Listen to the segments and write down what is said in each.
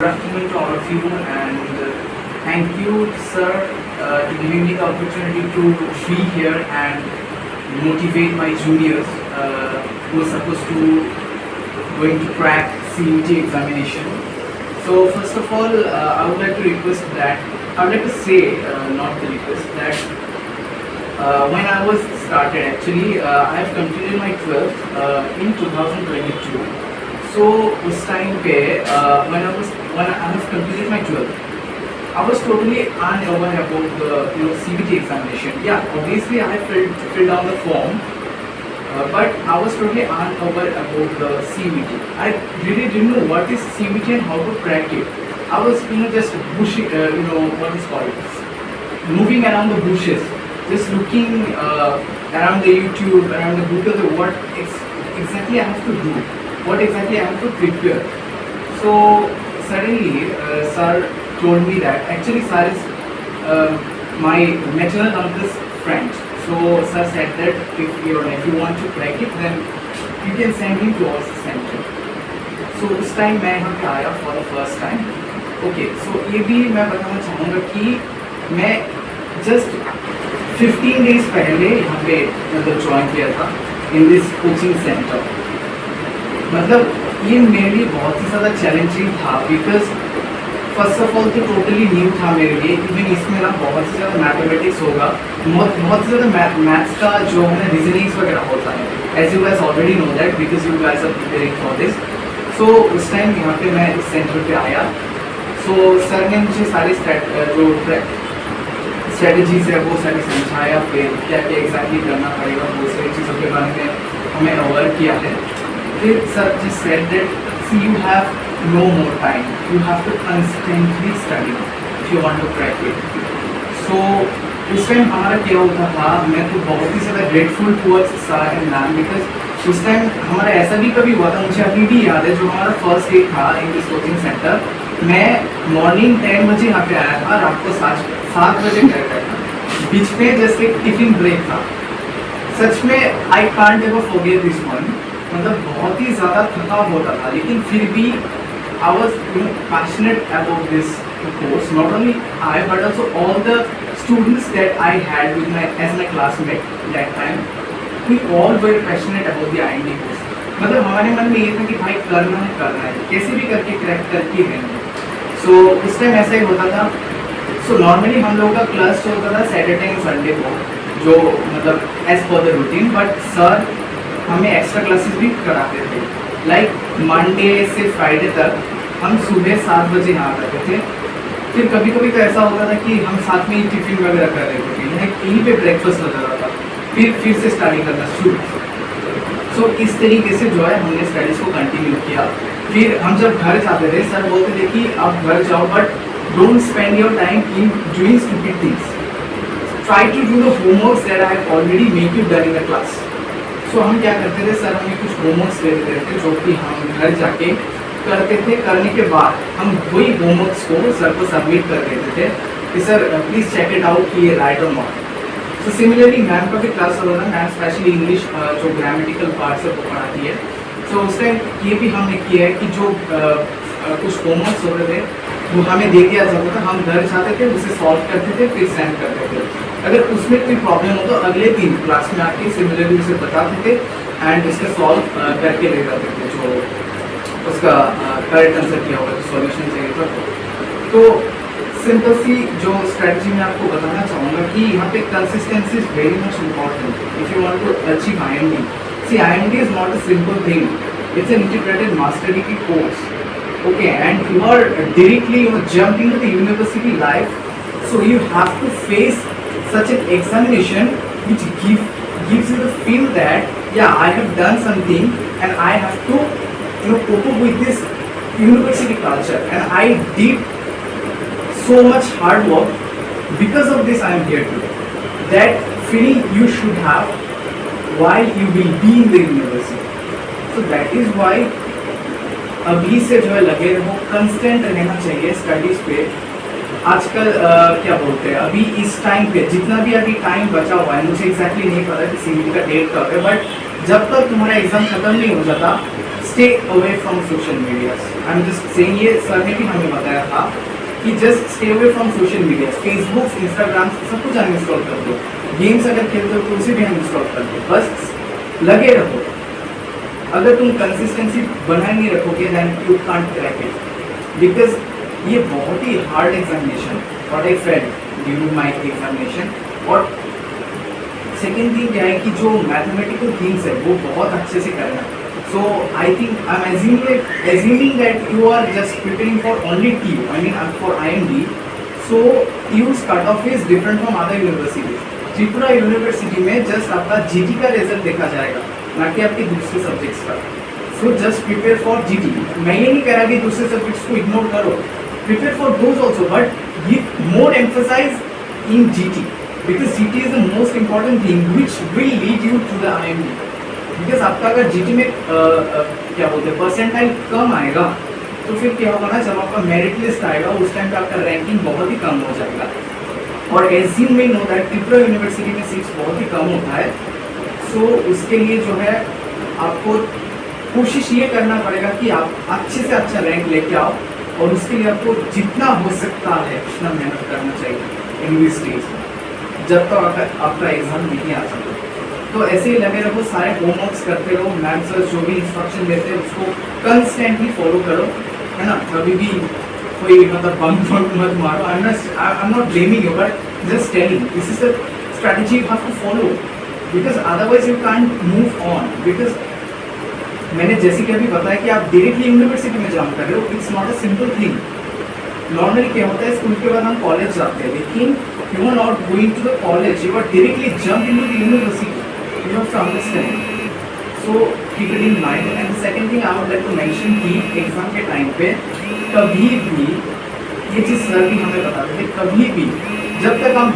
Good afternoon to all of you, and thank you, sir, to giving me the opportunity to be here and motivate my juniors who are supposed to going to crack CUT examination. So first of all, I would like to request that I would like to say, not the request, that when I was started, actually, I have completed my 12th in 2022. So उस time पे when I have completed my 12th, I was totally unaware about the CBT examination. Yeah, obviously I filled out the form, but I was totally unaware about the CBT. I really didn't know what is CBT and how to crack it. I was just what is called, moving around the bushes, just looking around the YouTube, around the Google, what exactly I have to do, what exactly I have to prepare. So suddenly, sir told me that actually sir is my maternal uncle's friend. So sir said that if you want to crack it, then you can send him to our center. So उस time मैं यहाँ पे आया for the first time. Okay, so ये भी मैं बताना चाहूँगा कि मैं just 15 days पहले यहाँ पे मतलब ज्वाइन किया था in this coaching center. मतलब ये मेरे लिए बहुत ही ज़्यादा चैलेंजिंग था, बिकॉज फर्स्ट ऑफ ऑल तो टोटली न्यू था मेरे लिए. इवन इसमें ना बहुत ही ज़्यादा मैथमेटिक्स होगा, बहुत ही ज़्यादा मैथ्स का जो है ना रीजनिंग्स वगैरह होता है, as you guys already know that because you guys are preparing for this. So उस टाइम यहाँ पे मैं इस सेंटर पे आया. सो सर ने मुझे सारी जो स्ट्रेटजीज है वो सारी समझाया, फिर क्या क्या एग्जैक्टली करना पड़ेगा वो सारी चीज़ों के बारे में हमें अवेयर किया है. Then sir just said that, see, you have no more time. You have to constantly study if you want to crack it. So उस टाइम हमारा क्या होता था, मैं तो बहुत ही ज़्यादा grateful towards sir and ma'am, because उस टाइम हमारा ऐसा भी कभी हुआ था, मुझे अभी भी याद है, जो हमारा फर्स्ट डे था इन दिस कोचिंग सेंटर. मैं मॉर्निंग 10 बजे यहाँ पे आया था, रात को 7 बजे घर गया था. बीच में जस्ट एक टिफिन ब्रेक था. सच में I can't ever forget this one. मतलब बहुत ही ज़्यादा थकाव होता था, लेकिन फिर भी I was passionate about this course. Not only I but also all the students that I had with my as my classmate that time, we all were passionate about the IMD course. मतलब हमारे मन में ये था कि भाई करना है, कैसे भी करके क्रैक करके रहेंगे. सो उस टाइम ऐसा ही होता था. सो नॉर्मली हम लोगों का क्लास जो होता था सैटरडे एंड संडे को, जो मतलब as per the routine, but sir हमें एक्स्ट्रा क्लासेस भी कराते थे. लाइक मंडे से फ्राइडे तक हम सुबह 7 बजे यहाँ आते थे. फिर कभी कभी तो ऐसा होता था कि हम साथ में ही टिफिन वगैरह कर रहे थे, यहीं पे ब्रेकफास्ट होता था, फिर से स्टडी करना शुरू. सो इस तरीके से जो है हमने स्टडीज़ को कंटिन्यू किया. फिर हम जब घर जाते थे, सर बोलते थे कि आप घर जाओ but don't spend your time in doing stupid things. Try to do the homeworks that I have already make you done in the class. So हम क्या करते थे, सर हमें कुछ होमवर्क्स दे देते थे जो कि हम घर जाके करते थे. करने के बाद हम वही होमवर्क्स को सर को सबमिट कर देते थे कि sir please check it out कि ये राइट और नॉट. सो सिमिलरली मैम का भी क्लास होता था. मैम स्पेशली इंग्लिश जो ग्रामेटिकल पार्ट्स है वो पढ़ाती है. सो उस टाइम ये भी हमने किया है कि जो कुछ होमवर्क्स होते थे वो हमें दे दिया जाता था, हम घर जाते थे, उसे सॉल्व करते थे, फिर सेंड करते थे. अगर उसमें कोई प्रॉब्लम हो तो अगले दिन क्लास में आके सिमिलरली उसे बताते थे एंड उसके सॉल्व करके ले जाते थे, जो उसका करेक्ट आंसर किया होगा, जो सॉल्यूशन चाहिए था. तो सिंपल सी जो स्ट्रेटजी मैं आपको बताना चाहूँगा कि यहाँ पे consistency is very much important if you want to achieve IMD. See IMD is not a simple thing, it's an integrated master degree course. Okay, and you are directly jump into the university life, so you have to face such an examination which gives you the feel that yeah, I have done something and I have to cope up with this university culture, and I did so much hard work. Because of this I am here today. That feeling you should have while you will be in the university. So that is why अभी से जो है लगे रहो, constant रहना चाहिए studies पे. आजकल क्या बोलते हैं, अभी इस टाइम पे जितना भी अभी टाइम बचा हुआ है, मुझे एग्जैक्टली नहीं पता कि CBT का डेट कब है, बट जब तक तुम्हारा एग्ज़ाम ख़त्म नहीं हो जाता, stay away from social media. I'm just saying ये सर ने भी हमें बताया था कि just stay away from social media. Facebook, Instagram सब कुछ अनइंस्टॉल कर दो. गेम्स अगर खेलते हो तो उसे भी अनइंस्टॉल कर दो. बस लगे रहो. अगर तुम कंसिस्टेंसी बनाए नहीं रखोगे then you can't crack it. Because ये बहुत ही hard examination what I felt during my examination. और सेकेंड थिंग क्या है कि जो मैथमेटिकल थिंग्स है वो बहुत अच्छे से करना. So I think I am assuming that you are just preparing for only TU, I mean for IMD. So TU's cutoff is different from other universities. Tripura university में जस्ट आपका GT का result देखा जाएगा, ना कि आपके दूसरे सब्जेक्ट्स का. So just prepare for GT. मैं ये नहीं कह रहा कि दूसरे सब्जेक्ट्स को इग्नोर करो, prepare for those also, but give more emphasize in GT. Because GT is the most important thing which will lead you to the IMD. Because आपका अगर GT में क्या बोलते हैं परसेंटाइल कम आएगा तो फिर क्या होगा ना, जब आपका मेरिट लिस्ट आएगा उस टाइम पे आपका रैंकिंग बहुत ही कम हो जाएगा. और as you may know that Tripura university में सीट्स बहुत ही कम होता है. सो उसके लिए जो है आपको कोशिश ये करना पड़ेगा कि आप अच्छे से अच्छा रैंक लेके आओ, और उसके लिए आपको जितना हो सकता है उतना मेहनत करना चाहिए इन दिस स्टेज जब तक आपका एग्जाम नहीं आ सकता. तो ऐसे ही लगे रहो, सारे होमवर्क्स करते रहो, मैम सर जो भी इंस्ट्रक्शन देते हैं उसको कंस्टेंटली फॉलो करो, है ना. कभी भी कोई मतलब बंक मत मारो. I am not blaming you but just telling this is the strategy you have to follow, because otherwise you can't move on. Because मैंने जैसे कि अभी बताया कि आप डायरेक्टली यूनिवर्सिटी में जॉइन कर रहे हो, it's not a simple thing. Normally क्या होता है, स्कूल के बाद हम कॉलेज जाते हैं, लेकिन you are not going to the college, you are directly jump into the university. You have to understand. So keep it in mind. And the second thing I would like to mention कि exam के time पे कभी भी ये चीज़ sir भी हमें बताते थे, कभी भी जब तक हम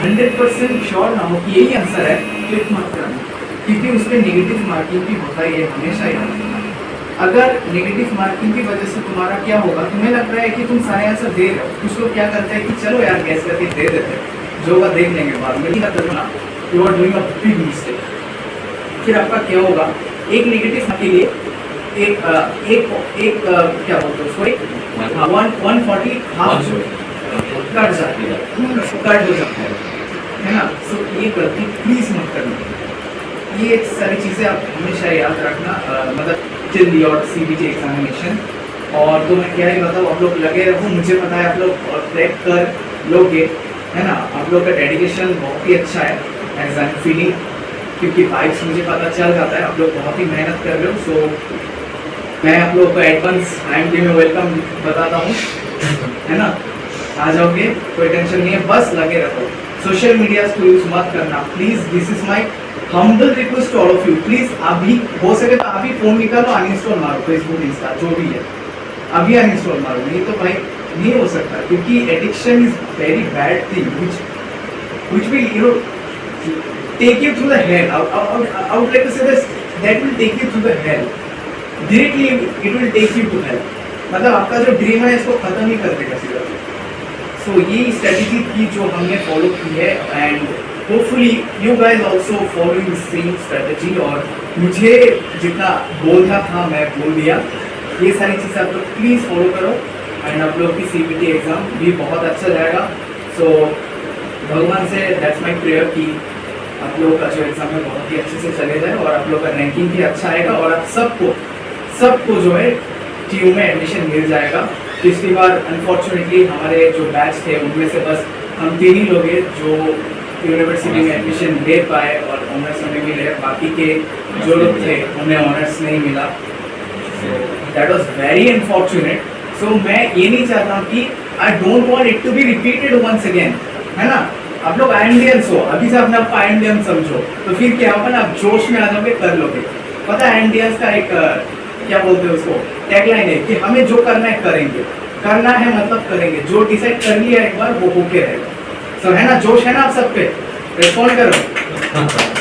100% श्योर ना हो कि यही आंसर है क्लिक मत करना, क्योंकि उस पर नेगेटिव मार्किंग भी होता है. ये हमेशा याद रखना. अगर नेगेटिव मार्किंग की वजह से तुम्हारा क्या होगा, तुम्हें लग रहा है कि तुम सारे आंसर दे रहे हो, कुछ लोग क्या करते हैं कि चलो यार गैस करके दे देते हैं, जो होगा देख लेंगे बाद में. क्या करना, you are doing a big mistake. फिर आपका क्या होगा, एक नेगेटिव के लिए एक क्या बोलते हैं उसको, 140 हाफ कट हो जाता है ना. सो ये गलती प्लीज मत करना. ये सारी चीज़ें आप हमेशा याद रखना, मतलब टिल योर CBT एग्जामिनेशन. और तो मैं क्या ही बताऊँ, आप लोग लगे रहो, मुझे पता है आप लोग क्रैक कर लोगे, है ना. आप लोग का डेडिकेशन बहुत ही अच्छा है एज आई एम फीलिंग, क्योंकि वाइब्स मुझे पता चल जाता है, आप लोग बहुत ही मेहनत कर रहे हो. सो मैं आप लोग को एडवांस IMD में वेलकम बताता हूँ, है ना. आ जाओगे, कोई टेंशन नहीं है, बस लगे रहो. सोशल मीडिया को यूज मत करना please. This is my humble request to all of you. Please अभी हो सके तो अभी फोन निकालो, अनइंस्टॉल मारो फेसबुक, इंस्टा जो भी है, अभी अनइंस्टॉल मारो. नहीं तो भाई नहीं हो सकता, क्योंकि addiction is very bad thing which will take you through the hell. I would like to say this, that will take you through the hell. Directly it will take you to hell. मतलब आपका जो dream है इसको खत्म ही कर देगा सीधा. सो ये स्ट्रेटेजी थी जो हमने फॉलो की है, and hopefully you guys also following the same strategy. और मुझे जितना बोलना था मैं बोल दिया. ये सारी चीज़ें आप लोग प्लीज़ फॉलो करो, एंड आप लोग की CBT एग्ज़ाम भी बहुत अच्छा जाएगा. सो भगवान से दैट्स माई प्रेयर कि आप लोग का जो एग्ज़ाम है बहुत ही अच्छे से चले जाए, और आप लोग का रैंकिंग भी अच्छा आएगा, और आप सबको जो है TU में एडमिशन मिल जाएगा. पिछली बार अनफॉर्चुनेटली हमारे जो बैच थे उनमें से बस हम 3 ही लोग हैं जो यूनिवर्सिटी में एडमिशन ले पाए, और ऑनर्स में भी ले. बाकी के जो लोग थे उन्हें ऑनर्स नहीं मिला. That was very unfortunate. So मैं ये नहीं चाहता हूँ कि I don't want it to be repeated once again, है ना. आप लोग IMDians हो, अभी से अपने आपको IMDian समझो, तो फिर क्या होगा ना, आप जोश में आ जाओगे, कर लोगे. पता है IMDians का एक क्या बोलते हैं उसको, टैगलाइन है कि हमें जो करना है करेंगे, करना है मतलब करेंगे, जो डिसाइड कर लिया एक बार वो होके रहेगा. सो है ना, जोश है ना आप सब पे, रिस्पॉन्ड करो.